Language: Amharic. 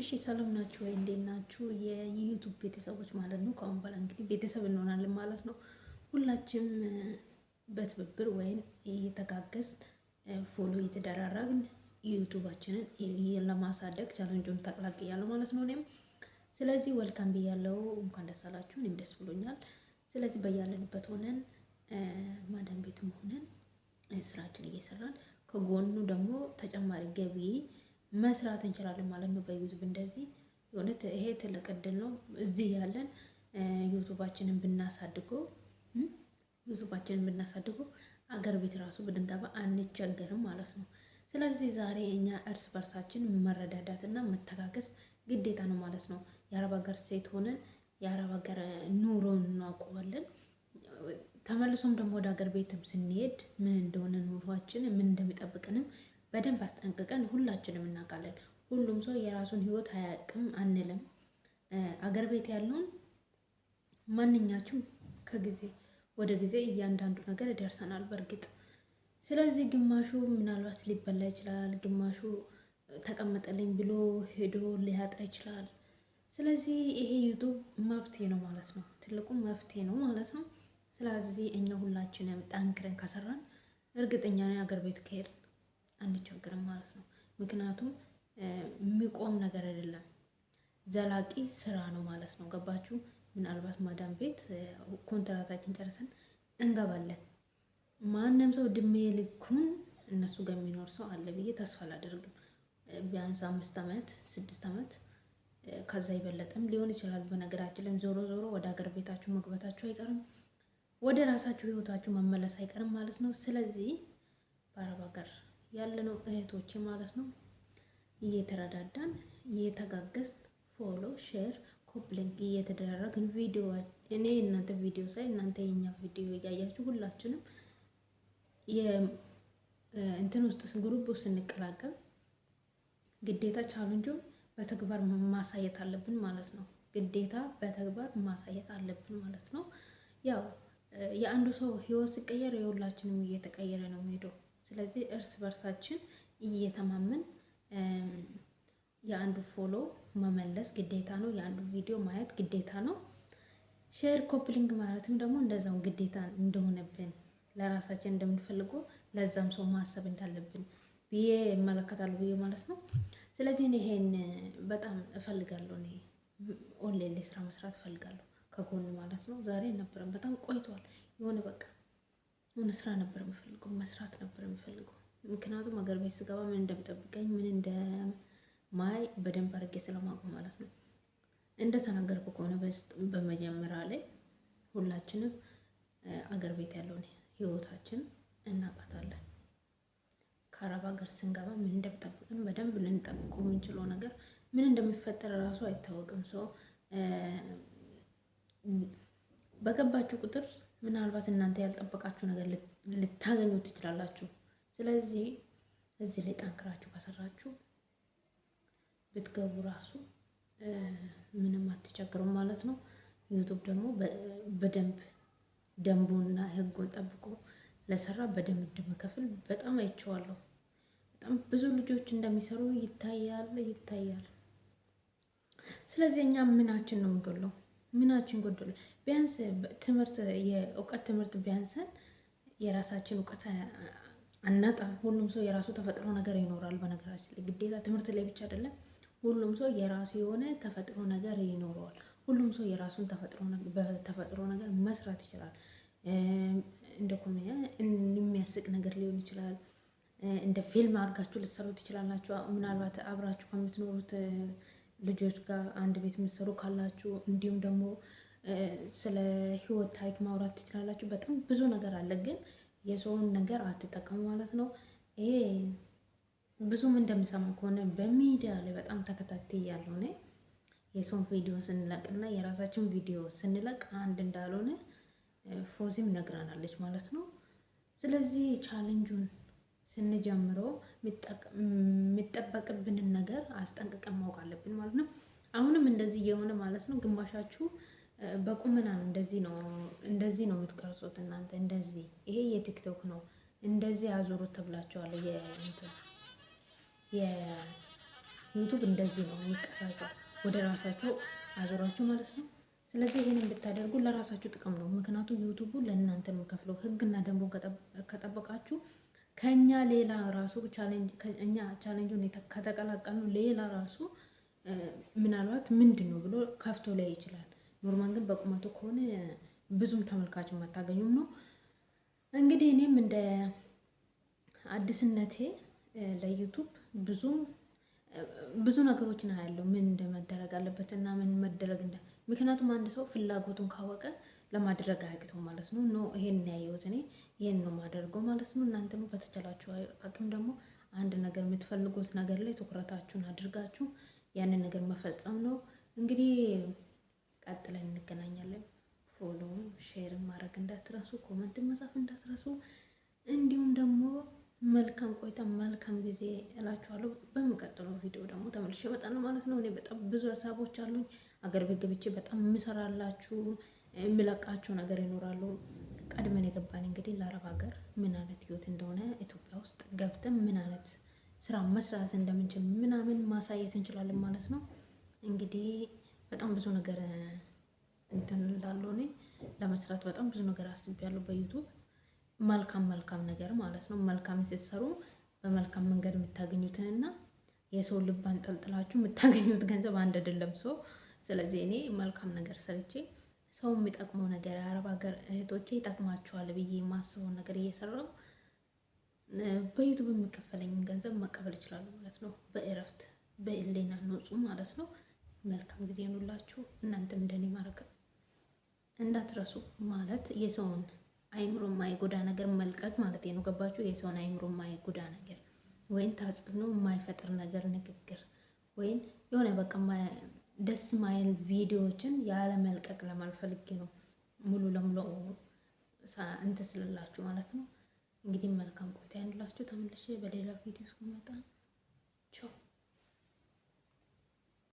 እሺ ሰላም ናችሁ ወይ? እንዴት ናችሁ? የዩቲዩብ ቤተሰቦች ማለት ነው። ከአሁን በኋላ እንግዲህ ቤተሰብ እንሆናለን ማለት ነው። ሁላችንም በትብብር ወይም እየተጋገዝ ፎሎ እየተደራረግን ዩቲዩባችንን ለማሳደግ ቻሌንጁን ተቀላቅያለሁ ማለት ነው። እኔም ስለዚህ ወልካም ብያለሁ። እንኳን ደስ አላችሁ። እኔም ደስ ብሎኛል። ስለዚህ በያለንበት ሆነን ማዳም ቤትም ሆነን ስራችን እየሰራን ከጎኑ ደግሞ ተጨማሪ ገቢ መስራት እንችላለን ማለት ነው። በዩቲዩብ እንደዚህ የእውነት ይሄ ትልቅ እድል ነው። እዚህ ያለን ዩቲዩባችንን ብናሳድገው አገር ቤት ራሱ ብንገባ አንቸገርም ማለት ነው። ስለዚህ ዛሬ እኛ እርስ በርሳችን መረዳዳትና መተጋገዝ ግዴታ ነው ማለት ነው። የአረብ ሀገር ሴት ሆነን የአረብ ሀገር ኑሮን እናውቀዋለን። ተመልሶም ደግሞ ወደ ሀገር ቤትም ስንሄድ ምን እንደሆነ ኑሯችን ምን እንደሚጠብቅንም በደንብ አስጠንቅቀን ሁላችንም እናውቃለን። ሁሉም ሰው የራሱን ህይወት አያውቅም አንልም። አገር ቤት ያለውን ማንኛችሁም ከጊዜ ወደ ጊዜ እያንዳንዱ ነገር ይደርሰናል በእርግጥ። ስለዚህ ግማሹ ምናልባት ሊበላ ይችላል፣ ግማሹ ተቀመጠልኝ ብሎ ሄዶ ሊያጣ ይችላል። ስለዚህ ይሄ ዩቲዩብ መፍትሄ ነው ማለት ነው። ትልቁ መፍትሄ ነው ማለት ነው። ስለዚህ እኛ ሁላችንም ጠንክረን ከሰራን እርግጠኛ ነኝ አገር ቤት ከሄድን አንቸገርም ማለት ነው። ምክንያቱም የሚቆም ነገር አይደለም፣ ዘላቂ ስራ ነው ማለት ነው። ገባችሁ? ምናልባት ማዳም ቤት ኮንትራታችን ጨርሰን እንገባለን። ማንም ሰው እድሜ ልኩን እነሱ ጋር የሚኖር ሰው አለ ብዬ ተስፋ አላደርግም። ቢያንስ 5 ዓመት 6 ዓመት ከዛ ይበለጥም ሊሆን ይችላል። በነገራችን ላይ ዞሮ ዞሮ ወደ ሀገር ቤታችሁ መግባታችሁ አይቀርም፣ ወደ ራሳችሁ ህይወታችሁ መመለስ አይቀርም ማለት ነው። ስለዚህ በአረብ ሀገር ያለነው እህቶቼ ማለት ነው እየተረዳዳን እየተጋገዝ ፎሎ ሼር ኮፕሊንግ እየተደረግን ቪዲዮ እኔ እናንተ ቪዲዮ ሳይ እናንተ የኛ ቪዲዮ እያያችሁ ሁላችንም እንትን ውስጥ ግሩፕ ውስጥ ስንቀላቀል ግዴታ ቻሌንጁን በተግባር ማሳየት አለብን ማለት ነው። ግዴታ በተግባር ማሳየት አለብን ማለት ነው። ያው የአንዱ ሰው ህይወት ሲቀየር የሁላችንም እየተቀየረ ነው የሚሄደው። ስለዚህ እርስ በርሳችን እየተማመን የአንዱ ፎሎ መመለስ ግዴታ ነው። የአንዱ ቪዲዮ ማየት ግዴታ ነው። ሼር ኮፕሊንግ ማለትም ደግሞ እንደዛው ግዴታ እንደሆነብን ለራሳችን እንደምንፈልገው ለዛም ሰው ማሰብ እንዳለብን ብዬ እመለከታለሁ ብዬ ማለት ነው። ስለዚህ እኔ ይሄን በጣም እፈልጋለሁ። እኔ ኦንላይን ላይ ስራ መስራት እፈልጋለሁ ከጎን ማለት ነው። ዛሬ ነበረን በጣም ቆይቷል። የሆነ በቃ የሆነ ስራ ነበር የምፈልገው፣ መስራት ነበር የምፈልገው። ምክንያቱም ሀገር ቤት ስገባ ምን እንደሚጠብቀኝ ምን እንደማይ በደንብ አድርጌ ስለማውቅ ማለት ነው። እንደተናገርኩ ከሆነ በመጀመሪያ ላይ ሁላችንም አገር ቤት ያለውን ህይወታችን እናውቃታለን። ከአረብ ሀገር ስንገባ ምን እንደሚጠብቅን በደንብ ልንጠብቀው የምንችለው ነገር ምን እንደሚፈጠር ራሱ አይታወቅም። ሰው በገባችሁ ቁጥር ምናልባት እናንተ ያልጠበቃችሁ ነገር ልታገኙ ትችላላችሁ። ስለዚህ እዚህ ላይ ጠንክራችሁ ከሰራችሁ ብትገቡ ራሱ ምንም አትቸግሩም ማለት ነው። ዩቲዩብ ደግሞ በደንብ ደንቡና ህጉን ጠብቆ ለሰራ በደንብ እንደምከፍል በጣም አይቼዋለሁ። በጣም ብዙ ልጆች እንደሚሰሩ ይታያል። ስለዚህ እኛ ምናችን ነው የሚጎለው? ምናችን ጎደለ? ቢያንስ ትምህርት የእውቀት ትምህርት ቢያንሰን የራሳችን እውቀት አናጣም። ሁሉም ሰው የራሱ ተፈጥሮ ነገር ይኖራል። በነገራችን ላይ ግዴታ ትምህርት ላይ ብቻ አይደለም። ሁሉም ሰው የራሱ የሆነ ተፈጥሮ ነገር ይኖረዋል። ሁሉም ሰው የራሱን በተፈጥሮ ነገር መስራት ይችላል። እንደ ኮሜዲያ የሚያስቅ ነገር ሊሆን ይችላል። እንደ ፊልም አድርጋችሁ ልትሰሩ ትችላላችሁ። ምናልባት አብራችሁ ከምትኖሩት ልጆች ጋር አንድ ቤት የምትሰሩ ካላችሁ፣ እንዲሁም ደግሞ ስለ ህይወት ታሪክ ማውራት ትችላላችሁ። በጣም ብዙ ነገር አለ። ግን የሰውን ነገር አትጠቀሙ ማለት ነው። ይሄ ብዙም እንደምሰማ ከሆነ በሚዲያ ላይ በጣም ተከታትያለሁ እኔ። የሰውን ቪዲዮ ስንለቅና የራሳችን ቪዲዮ ስንለቅ አንድ እንዳልሆነ ፎዚም ነግራናለች ማለት ነው። ስለዚህ ቻሌንጁን ስንጀምረው የሚጠበቅብንን ነገር አስጠንቅቀን ማወቅ አለብን ማለት ነው። አሁንም እንደዚህ የሆነ ማለት ነው። ግማሻችሁ በቁመና ነው እንደዚህ ነው የምትቀርጹት እናንተ እንደዚህ፣ ይሄ የቲክቶክ ነው እንደዚህ አዞሩት ተብላችኋል። ዩቱብ እንደዚህ ነው የሚቀረጸው፣ ወደ ራሳቸው አዞራችሁ ማለት ነው። ስለዚህ ይሄንን ብታደርጉ ለራሳችሁ ጥቅም ነው። ምክንያቱም ዩቱቡ ለእናንተ ነው የሚከፍለው። ህግና ደንቡን ከጠበቃችሁ ከኛ ሌላ ራሱ እኛ ቻሌንጁን ከተቀላቀሉ ሌላ ራሱ ምናልባት ምንድን ነው ብሎ ከፍቶ ላይ ይችላል። ኖርማል ግን በቁመቱ ከሆነ ብዙም ተመልካች የማታገኙም ነው። እንግዲህ እኔም እንደ አዲስነቴ ለዩቱብ ብዙ ነገሮችን አያለው፣ ምን እንደመደረግ አለበት እና ምን መደረግ ምክንያቱም አንድ ሰው ፍላጎቱን ካወቀ ለማድረግ አያቅተው ማለት ነው። ይሄን ያየሁት እኔ ይሄን ነው ማደርገው ማለት ነው። እናንተም በተቻላችሁ አቅም ደግሞ አንድ ነገር የምትፈልጉት ነገር ላይ ትኩረታችሁን አድርጋችሁ ያንን ነገር መፈጸም ነው። እንግዲህ ቀጥለን እንገናኛለን። ፎሎ ሼር ማድረግ እንዳትረሱ፣ ኮመንት መጻፍ እንዳትረሱ። እንዲሁም ደግሞ መልካም ቆይታ መልካም ጊዜ እላችኋለሁ። በሚቀጥለው ቪዲዮ ደግሞ ተመልሼ እመጣለሁ ማለት ነው። እኔ በጣም ብዙ ሀሳቦች አሉኝ። አገር ቤት ገብቼ በጣም የምሰራላችሁ የምለቃቸው ነገር ይኖራሉ። ቀድመን የገባን እንግዲህ ለአረብ ሀገር ምን አይነት ህይወት እንደሆነ ኢትዮጵያ ውስጥ ገብተን ምን አይነት ስራ መስራት እንደምንችል ምናምን ማሳየት እንችላለን ማለት ነው። እንግዲህ በጣም ብዙ ነገር እንትን እላለሁ እኔ ለመስራት በጣም ብዙ ነገር አስቤያለሁ በዩቱብ መልካም ነገር ማለት ነው። መልካም ስትሰሩ በመልካም መንገድ የምታገኙትንና የሰው ልብ አንጠልጥላችሁ የምታገኙት ገንዘብ አንድ አይደለም ሰው። ስለዚህ እኔ መልካም ነገር ሰርቼ ሰው የሚጠቅመው ነገር የአረብ ሀገር እህቶቼ ይጠቅማቸዋል ብዬ የማስበውን ነገር እየሰራው በዩቱብ የሚከፈለኝን ገንዘብ መቀበል ይችላሉ ማለት ነው። በእረፍት በእሌና ንጹህ ማለት ነው። መልካም ጊዜ ይኑላችሁ። እናንተም እንደኔ ማድረግ እንዳትረሱ ማለት የሰውን አይምሮ የማይጎዳ ነገር መልቀቅ ማለት ነው። ገባችሁ? የሰውን አይምሮ የማይጎዳ ነገር ወይም ተጽዕኖ የማይፈጥር ነገር ንግግር ወይም የሆነ በቃ ደስ ማይል ቪዲዮዎችን ያለ መልቀቅ ለማልፈልግ ነው። ሙሉ ለሙሉ እንትን ስለላችሁ ማለት ነው። እንግዲህ መልካም ቆይታ ያንላችሁ። ተመልሼ በሌላ ቪዲዮ እስከመጣ ቻው።